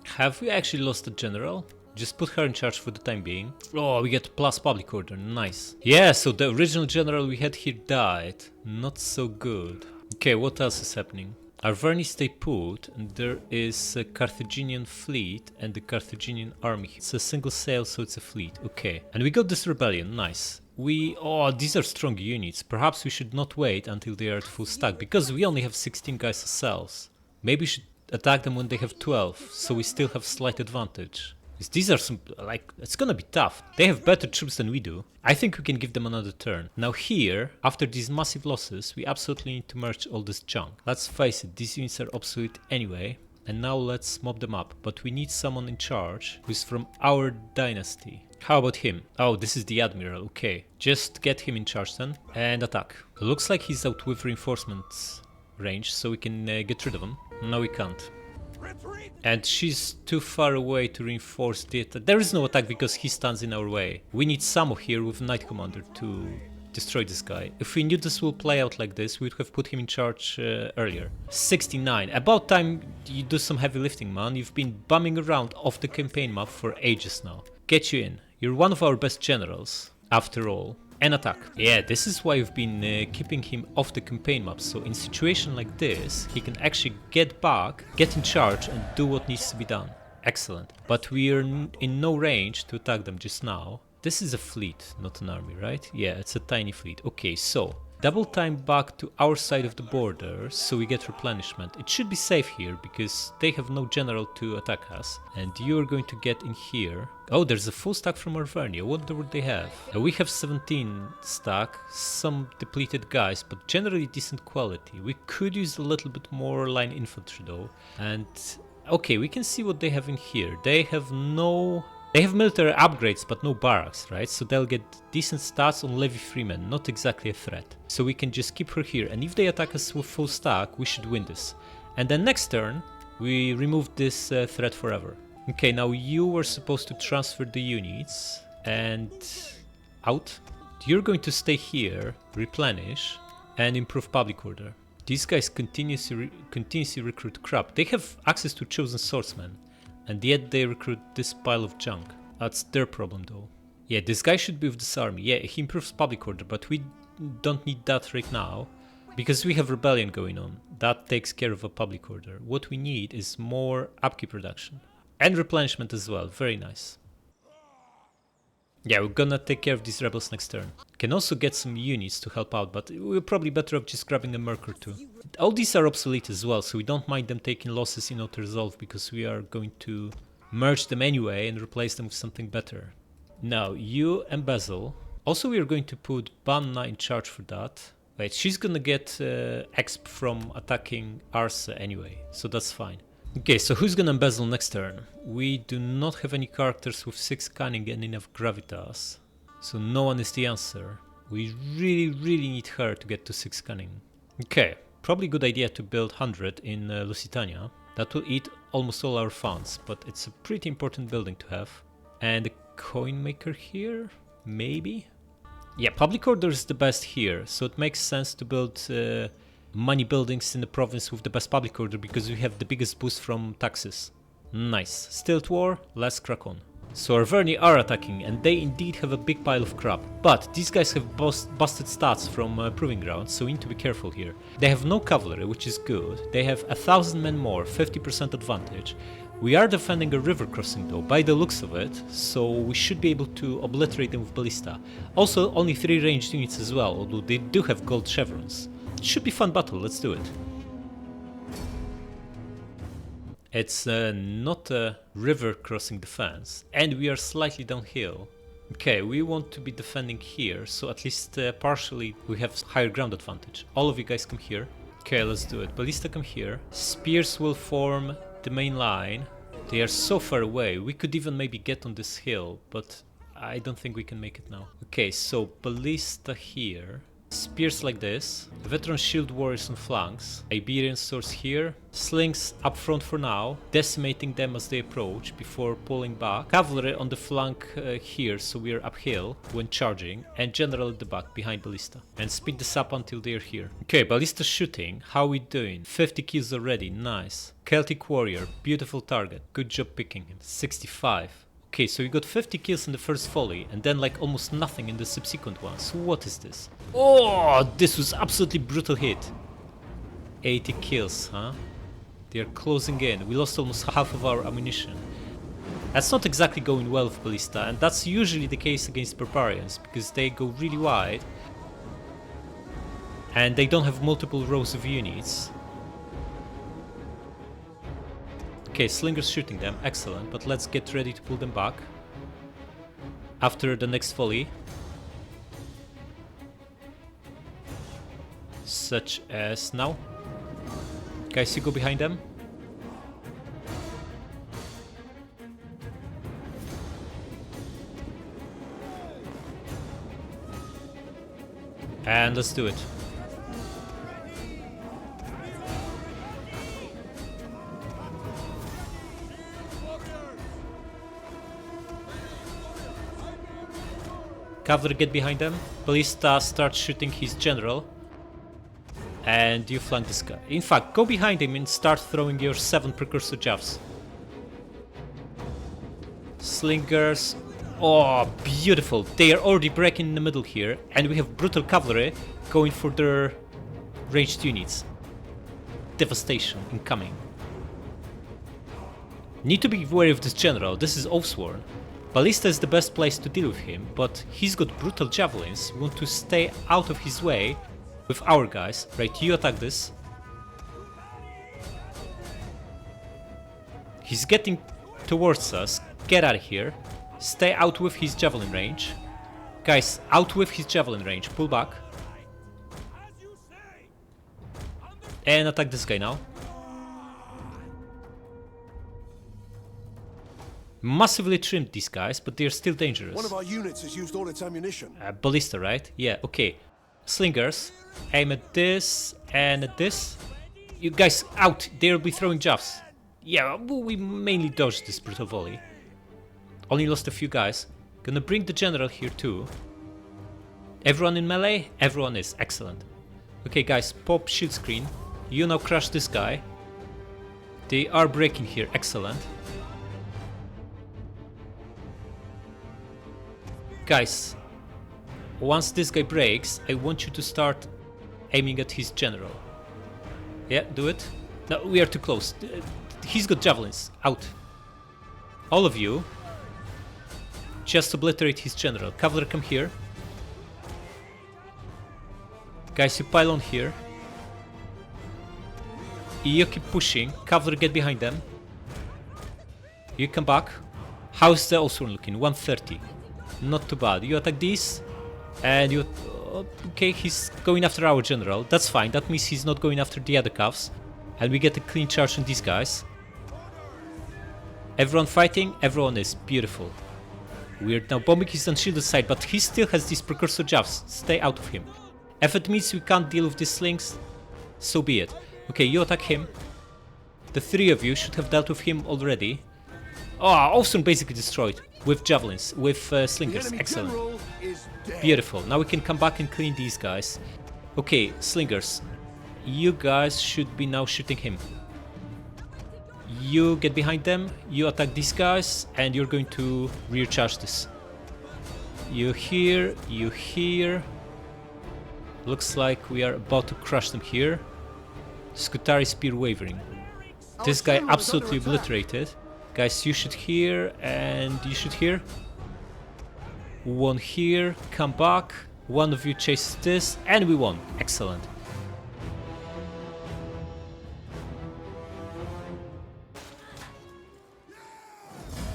Have we actually lost the general? Just put her in charge for the time being. Oh, we get plus public order, nice. Yeah, so the original general we had here died. Not so good. Okay, what else is happening? Arverni stay put, and there is a Carthaginian fleet and the Carthaginian army. It's a single sail, so it's a fleet. Okay, and we got this rebellion, nice. Oh, these are strong units. Perhaps we should not wait until they are at full stack, because we only have 16 guys ourselves. Maybe we should attack them when they have 12, so we still have slight advantage. These are some, it's gonna be tough. They have better troops than we do. I think we can give them another turn. Now here, after these massive losses, we absolutely need to merge all this junk. Let's face it, these units are obsolete anyway. And now let's mob them up. But we need someone in charge who's from our dynasty. How about him? Oh, this is the admiral, okay. Just get him in charge then, and attack. Looks like he's out with reinforcements range, so we can get rid of him. No, we can't. And she's too far away to reinforce the attack. There is no attack because he stands in our way. We need Samo here with Knight Commander to destroy this guy. If we knew this will play out like this, we would have put him in charge earlier. 69. About time you do some heavy lifting, man. You've been bumming around off the campaign map for ages now. Get you in. You're one of our best generals, after all. and attack. Yeah, this is why we've been keeping him off the campaign map, so in situation like this, he can actually get back, get in charge, and do what needs to be done. Excellent. But we're in no range to attack them just now. This is a fleet, not an army, right? Yeah, it's a tiny fleet. Okay, so double time back to our side of the border so we get replenishment. It should be safe here because they have no general to attack us. And you're going to get in here. Oh, there's a full stack from Arvernia. What would they have? We have 17 stack, some depleted guys, but generally decent quality. We could use a little bit more line infantry though. And okay, we can see what they have in here. They have military upgrades, but no barracks, right? So they'll get decent stats on levy freemen, not exactly a threat. So we can just keep her here, and if they attack us with full stack, we should win this. And then next turn, we remove this threat forever. Okay, now you were supposed to transfer the units, and out. You're going to stay here, replenish, and improve public order. These guys continuously recruit crap. They have access to chosen swordsmen. And yet they recruit this pile of junk. That's their problem though. Yeah, this guy should be with this army. Yeah, he improves public order, but we don't need that right now. Because we have rebellion going on. That takes care of a public order. What we need is more upkeep production. And replenishment as well. Very nice. Yeah, we're gonna take care of these rebels next turn. Can also get some units to help out, but we're probably better off just grabbing a merc or two. All these are obsolete as well, so we don't mind them taking losses in auto-resolve because we are going to merge them anyway and replace them with something better. Now, you embezzle. Also, we are going to put Banna in charge for that. Wait, she's gonna get exp from attacking Arsa anyway, so that's fine. Okay, so who's gonna embezzle next turn? We do not have any characters with 6 cunning and enough gravitas, so no one is the answer. We really need her to get to 6 cunning. Okay, probably good idea to build 100 in Lusitania. That will eat almost all our funds, but it's a pretty important building to have. And a coin maker here? Maybe? Yeah, public order is the best here, so it makes sense to build money buildings in the province with the best public order because we have the biggest boost from taxes. Nice. Stilt war, let's crack on. So Arverni are attacking and they indeed have a big pile of crap. But these guys have busted stats from Proving Grounds, so we need to be careful here. They have no cavalry, which is good. They have 1,000 men more, 50% advantage. We are defending a river crossing though, by the looks of it, so we should be able to obliterate them with ballista. Also, only 3 ranged units as well, although they do have gold chevrons. Should be fun battle, let's do it. It's not a river crossing defense, and we are slightly downhill. Okay, we want to be defending here, so at least partially we have higher ground advantage. All of you guys come here. Okay, let's do it. Ballista come here. Spears will form the main line. They are so far away, we could even maybe get on this hill, but I don't think we can make it now. Okay, so ballista here. Spears like this, veteran shield warriors on flanks, Iberian swords here, slings up front for now, decimating them as they approach before pulling back, cavalry on the flank here so we are uphill when charging, and general at the back behind ballista. And speed this up until they are here. Okay, ballista shooting, how we doing? 50 kills already, nice. Celtic warrior, beautiful target, good job picking him, 65. Okay, so we got 50 kills in the first volley, and then like almost nothing in the subsequent ones. What is this? Oh, this was absolutely brutal hit. 80 kills, huh? They are closing in. We lost almost half of our ammunition. That's not exactly going well with ballista, and that's usually the case against barbarians, because they go really wide, and they don't have multiple rows of units. Okay, slingers shooting them, excellent, but let's get ready to pull them back after the next volley. Such as now. Guys, you go behind them. And let's do it. Cavalry get behind them, ballista starts shooting his general, and you flank this guy. In fact, go behind him and start throwing your 7 precursor jaffs. Slingers Oh, beautiful. They are already breaking in the middle here, and we have brutal cavalry going for their ranged units. Devastation incoming. Need to be wary of this general. This is Oathsworn. Ballista is the best place to deal with him, but he's got brutal javelins. We want to stay out of his way with our guys. Right, you attack this. He's getting towards us. Get out of here. Stay out with his javelin range. Guys, out with his javelin range. Pull back. And attack this guy now. Massively trimmed these guys, but they're still dangerous. One of our units has used all its ammunition. Ballista, right? Yeah, okay. Slingers. Aim at this and at this. You guys out. They'll be throwing jaws. Yeah, we mainly dodged this brutal volley. Only lost a few guys. Gonna bring the general here too. Everyone in melee? Everyone is. Excellent. Okay guys, pop shield screen. You now crush this guy. They are breaking here. Excellent. Guys, once this guy breaks, I want you to start aiming at his general. Yeah, do it. No, we are too close. He's got javelins. Out. All of you. Just obliterate his general. Cavalry, come here. Guys, you pile on here. You keep pushing. Cavalry, get behind them. You come back. How's the Oathsworn looking? 130. Not too bad. You attack these. And you... Okay, he's going after our general. That's fine. That means he's not going after the other calves. And we get a clean charge on these guys. Everyone fighting? Everyone is. Beautiful. We're now bombing his unshielded side, but he still has these precursor jabs. Stay out of him. If it means we can't deal with these slings, so be it. Okay, you attack him. The three of you should have dealt with him already. Oh, Oathsworn basically destroyed. With javelins, with slingers. Excellent. Beautiful. Now we can come back and clean these guys. Okay, slingers. You guys should be now shooting him. You get behind them, you attack these guys, and you're going to rear charge this. You here, you here. Looks like we are about to crush them here. Scutari spear wavering. This guy absolutely obliterated. Guys, you should here, and you should here. One here, come back. One of you chases this, and we won. Excellent.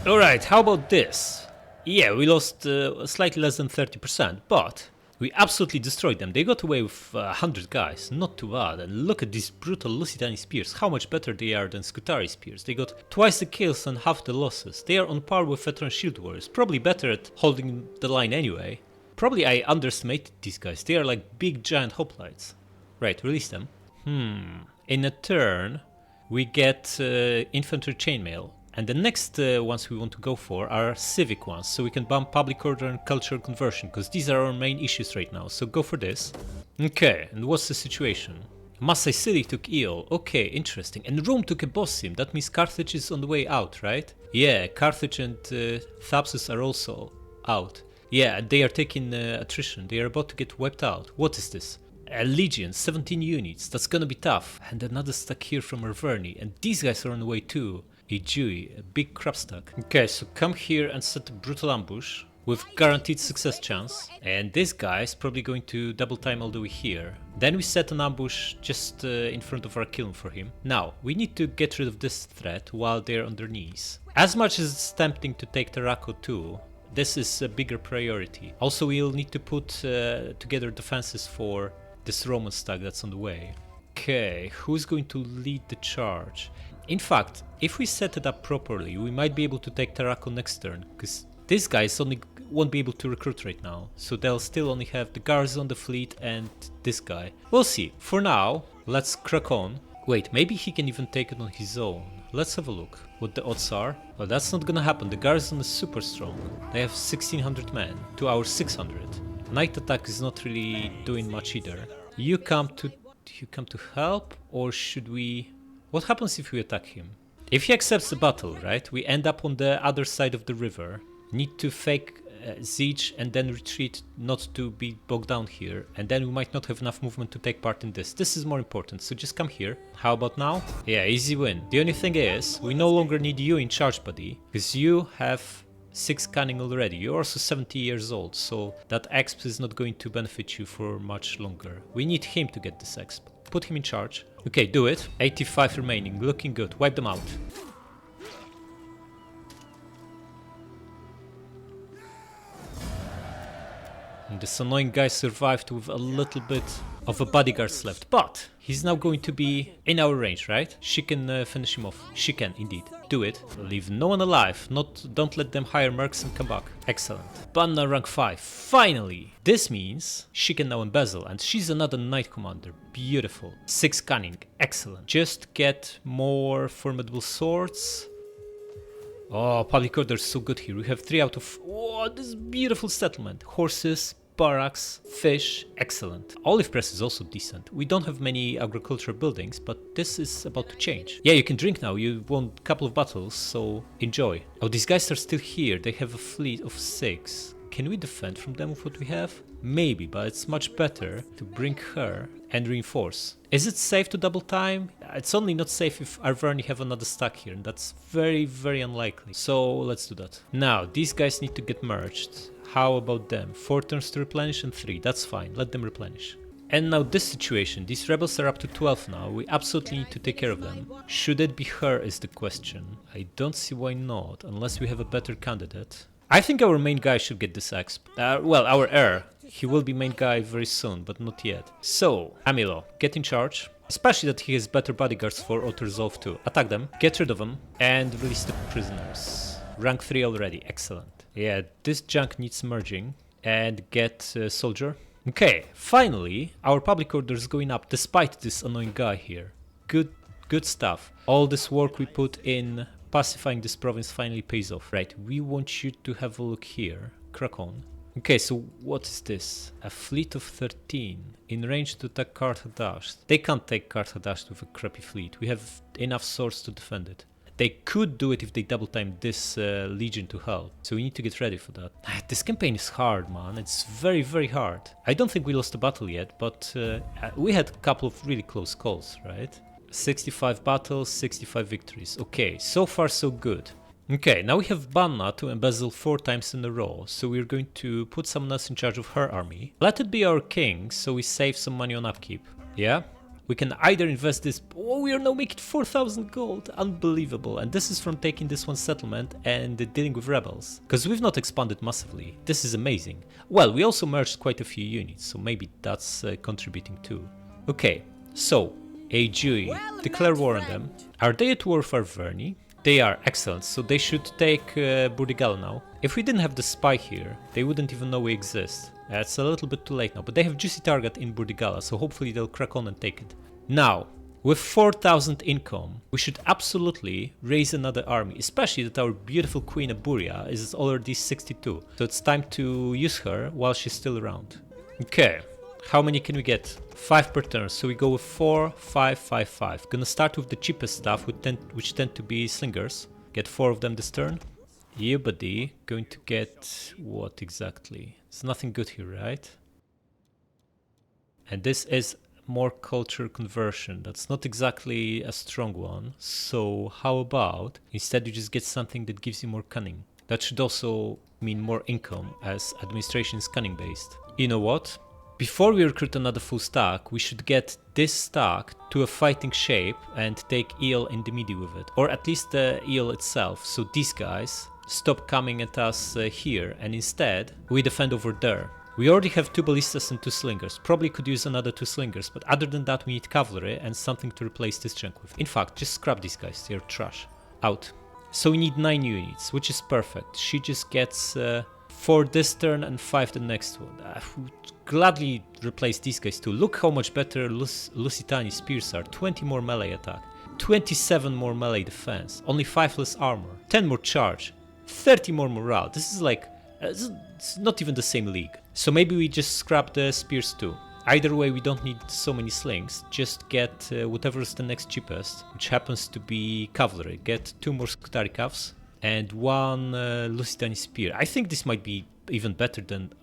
Alright, how about this? Yeah, we lost slightly less than 30%, but we absolutely destroyed them. They got away with 100 guys, not too bad. And look at these brutal Lusitani spears, how much better they are than Scutari spears. They got twice the kills and half the losses. They are on par with veteran shield warriors, probably better at holding the line anyway. Probably I underestimated these guys, they are like big giant hoplites. Right, release them. In a turn, we get infantry chainmail. And the next ones we want to go for are civic ones, so we can bump public order and cultural conversion, because these are our main issues right now, so go for this. Okay, and what's the situation? Massai City took Eel, okay, interesting. And Rome took a boss sim, that means Carthage is on the way out, right? Yeah, Carthage and Thapsus are also out. Yeah, they are taking attrition, they are about to get wiped out. What is this? A legion, 17 units, that's gonna be tough. And another stack here from Arverni, and these guys are on the way too. A Jewy, a big crab stack. Okay, so come here and set a brutal ambush with guaranteed success chance. And this guy is probably going to double time all the way here. Then we set an ambush just in front of our kiln for him. Now, we need to get rid of this threat while they're on their knees. As much as it's tempting to take Tarraco too, this is a bigger priority. Also, we'll need to put together defenses for this Roman stack that's on the way. Okay, who's going to lead the charge? In fact, if we set it up properly, we might be able to take Tarraco next turn, because these guys only won't be able to recruit right now, so they'll still only have the garrison, the fleet, and this guy. We'll see. For now, let's crack on. Wait, maybe he can even take it on his own. Let's have a look what the odds are. Well, that's not gonna happen. The garrison is super strong. They have 1600 men to our 600. Night attack is not really doing much either. You come to help, or should we... What happens if we attack him? If he accepts the battle, right, we end up on the other side of the river. Need to fake siege and then retreat, not to be bogged down here, and then we might not have enough movement to take part in this. This is more important, so just come here. How about now? Yeah, easy win. The only thing is, we no longer need you in charge, buddy, because you have 6 cunning already. You're also 70 years old, so that exp is not going to benefit you for much longer. We need him to get this exp. Put him in charge. Okay, do it. 85 remaining, looking good. Wipe them out. And this annoying guy survived with a little bit of a bodyguards left, but he's now going to be in our range, right? She can finish him off. She can, indeed. Do it. Leave no one alive. Don't let them hire mercs and come back. Excellent. Banna rank 5. Finally! This means she can now embezzle, and she's another knight commander. Beautiful. 6 cunning. Excellent. Just get more formidable swords. Oh, public order is so good here. We have 3 out of... Oh, this beautiful settlement. Horses, barracks, fish. Excellent. Olive press is also decent. We don't have many agricultural buildings, but this is about to change. Yeah, you can drink now. You won a couple of battles, so enjoy. Oh, these guys are still here. They have a fleet of 6. Can we defend from them with what we have? Maybe, but it's much better to bring her and reinforce. Is it safe to double time? It's only not safe if Arverni have another stack here, and that's very, very unlikely. So let's do that. Now, these guys need to get merged. How about them? 4 turns to replenish and 3. That's fine. Let them replenish. And now this situation. These rebels are up to 12 now. We absolutely need to take care of them. Should it be her is the question. I don't see why not, unless we have a better candidate. I think our main guy should get this exp. Well, our heir. He will be main guy very soon, but not yet. So, Amilo, get in charge. Especially that he has better bodyguards for auto-resolve too. Attack them, get rid of them, and release the prisoners. Rank 3 already, excellent. Yeah, this junk needs merging. And get a soldier. Okay, finally, our public order is going up despite this annoying guy here. Good stuff. All this work we put in pacifying this province finally pays off. Right, we want you to have a look here. Crack on. Okay, so what is this? A fleet of 13 in range to attack Karthadasht. They can't take Karthadasht with a crappy fleet. We have enough swords to defend it. They could do it if they double time this legion to help. So we need to get ready for that. This campaign is hard, man. It's very, very hard. I don't think we lost a battle yet, but we had a couple of really close calls, right? 65 battles, 65 victories. Okay, so far so good. Okay, now we have Banna to embezzle 4 times in a row, so we're going to put someone else in charge of her army. Let it be our king, so we save some money on upkeep. Yeah? We can either invest this... Oh, we are now making 4,000 gold. Unbelievable. And this is from taking this one settlement and dealing with rebels. Because we've not expanded massively. This is amazing. Well, we also merged quite a few units, so maybe that's contributing too. Okay, so... Ajui, declare war on them. Are they at war with Arverni? They are, excellent, so they should take Burdigala now. If we didn't have the spy here, they wouldn't even know we exist. It's a little bit too late now, but they have juicy target in Burdigala, so hopefully they'll crack on and take it. Now, with 4,000 income, we should absolutely raise another army, especially that our beautiful queen Aburia is already 62. So it's time to use her while she's still around. Okay. How many can we get? 5 per turn, so we go with 4, 5, 5, 5. Gonna start with the cheapest stuff, which tend to be slingers. Get 4 of them this turn. Yeah, buddy. Going to get... what exactly? It's nothing good here, right? And this is more culture conversion. That's not exactly a strong one. So how about instead you just get something that gives you more cunning? That should also mean more income, as administration is cunning based. You know what? Before we recruit another full stack, we should get this stack to a fighting shape and take Eel in the midi with it. Or at least the Eel itself, so these guys stop coming at us here and instead we defend over there. We already have 2 ballistas and 2 slingers, probably could use another 2 slingers, but other than that we need cavalry and something to replace this junk with. In fact, just scrap these guys, they're trash. Out. So we need 9 units, which is perfect. She just gets 4 this turn and 5 the next one. Gladly replace these guys too. Look how much better Lusitani spears are. 20 more melee attack, 27 more melee defense, only 5 less armor, 10 more charge, 30 more morale. This is like, it's not even the same league. So maybe we just scrap the spears too. Either way, we don't need so many slings. Just get whatever is the next cheapest, which happens to be cavalry. Get 2 more Skutari Calves. and 1 Lusitani spear. I think this might be even better than...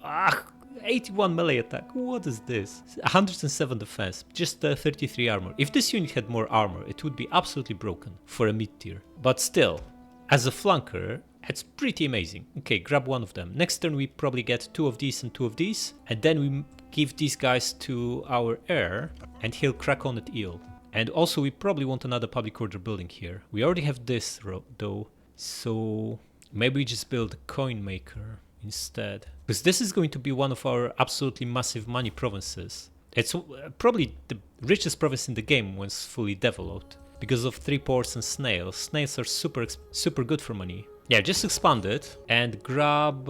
81 melee attack, what is this? 107 defense, just 33 armor. If this unit had more armor, it would be absolutely broken for a mid-tier. But still, as a flanker, it's pretty amazing. Okay, grab 1 of them. Next turn we probably get 2 of these and 2 of these, and then we give these guys to our heir, and he'll crack on at eel. And also we probably want another public order building here. We already have this though, so maybe we just build a coin maker instead, because this is going to be one of our absolutely massive money provinces. It's probably the richest province in the game once fully developed, because of 3 ports and snails. Snails are super good for money. Yeah, just expand it and grab...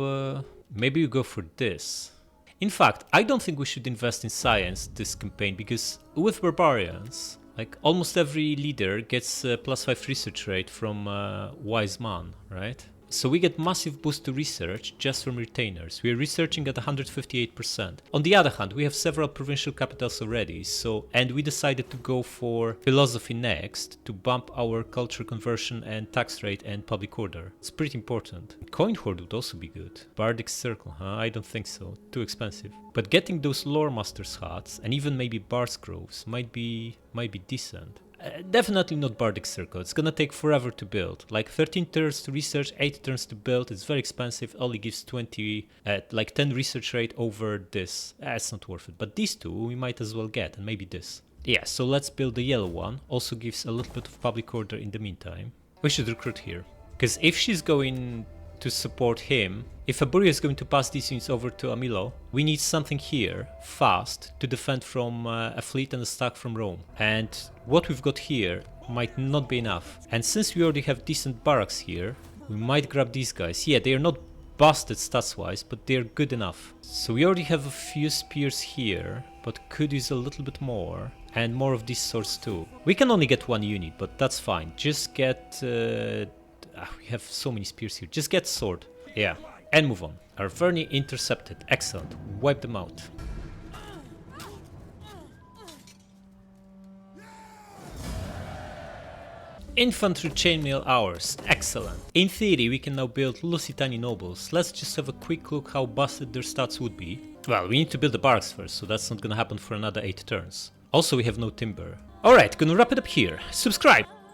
maybe you go for this. In fact, I don't think we should invest in science this campaign, because with barbarians, like almost every leader gets a +5 research rate from Wise Man, right? So we get massive boost to research just from retainers. We are researching at 158%. On the other hand, we have several provincial capitals already, and we decided to go for philosophy next to bump our culture conversion and tax rate and public order. It's pretty important. Coin hoard would also be good. Bardic circle, huh? I don't think so. Too expensive. But getting those lore masters hats and even maybe bard's groves might be decent. Definitely not Bardic Circle, it's gonna take forever to build. Like 13 turns to research, 8 turns to build, it's very expensive, only gives 20, like 10 research rate over this. It's not worth it, but these two we might as well get, and maybe this. Yeah, so let's build the yellow one, also gives a little bit of public order in the meantime. We should recruit here, because if she's going to support him, if Aburia is going to pass these units over to Amilo, we need something here, fast, to defend from a fleet and a stack from Rome. And what we've got here might not be enough. And since we already have decent barracks here, we might grab these guys. Yeah, they are not busted stats-wise, but they're good enough. So we already have a few spears here, but could use a little bit more. And more of these swords too. We can only get 1 unit, but that's fine. Just get... we have so many spears here. Just get sword. Yeah. And move on. Arverni intercepted. Excellent. Wipe them out. Infantry chainmail hours. Excellent. In theory, we can now build Lusitani nobles. Let's just have a quick look how busted their stats would be. Well, we need to build the barracks first, so that's not gonna happen for another 8 turns. Also, we have no timber. Alright, gonna wrap it up here. Subscribe!